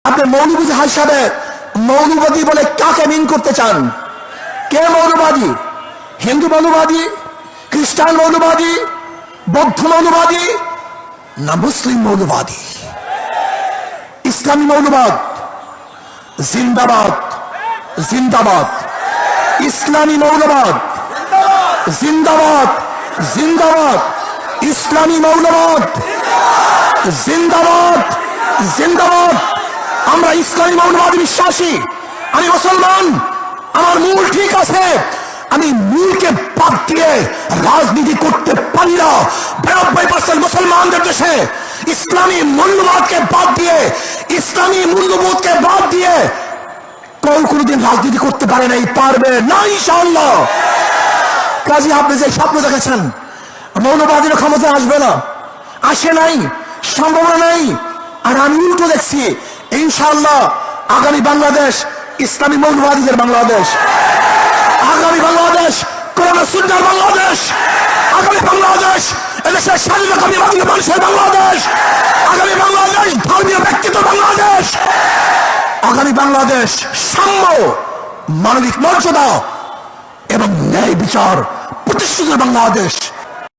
আপনি মৌলবাদী হিসাবে মৌলবাদী বলে কাকে মিন করতে চান? কে মৌলবাদী? হিন্দু মৌলবাদী, খ্রিস্টান মৌলবাদী, বৌদ্ধ মৌলবাদী, না মুসলিম মৌলবাদী? ইসলামী মৌলবাদ জিন্দাবাদ, জিন্দাবাদ। ইসলামী মৌলবাদ জিন্দাবাদ, জিন্দাবাদ। ইসলামী মৌলবাদ জিন্দাবাদ, জিন্দাবাদ। আমরা ইসলামী মৌলবাদী বিশ্বাসী। আমি মুসলমান, আমার মূল ঠিক আছে। আমি মূলকে বাদ দিয়ে রাজনীতি করতে পারি না। 92% মুসলমানদের দেশে ইসলামী মূল্যবোধকে বাদ দিয়ে, ইসলামী মূল্যবোধকে বাদ দিয়ে কেউ কোনোদিন রাজনীতি করতে পারে নাই, পারবে না ইনশাআল্লাহ। কাজী আপনি যে স্বপ্ন দেখেছেন মৌলবাদীর ক্ষমতা আসবে না, আসে নাই, সম্ভাবনা নাই। আর আমি উল্টো দেখছি, ইনশাআল্লাহ আগামী বাংলাদেশ ইসলামী মৌলবাদীদের বাংলাদেশ, আগামী বাংলাদেশ কোরআন সুন্নাহর বাংলাদেশ, আগামী বাংলাদেশ এদেশের স্বাধীনতাকামী মানুষের বাংলাদেশ, আগামী বাংলাদেশ ধর্মীয় ব্যক্তিত্ব বাংলাদেশ, আগামী বাংলাদেশ সাম্য, মানবিক মর্যাদা এবং ন্যায় বিচার প্রতিষ্ঠিত বাংলাদেশ।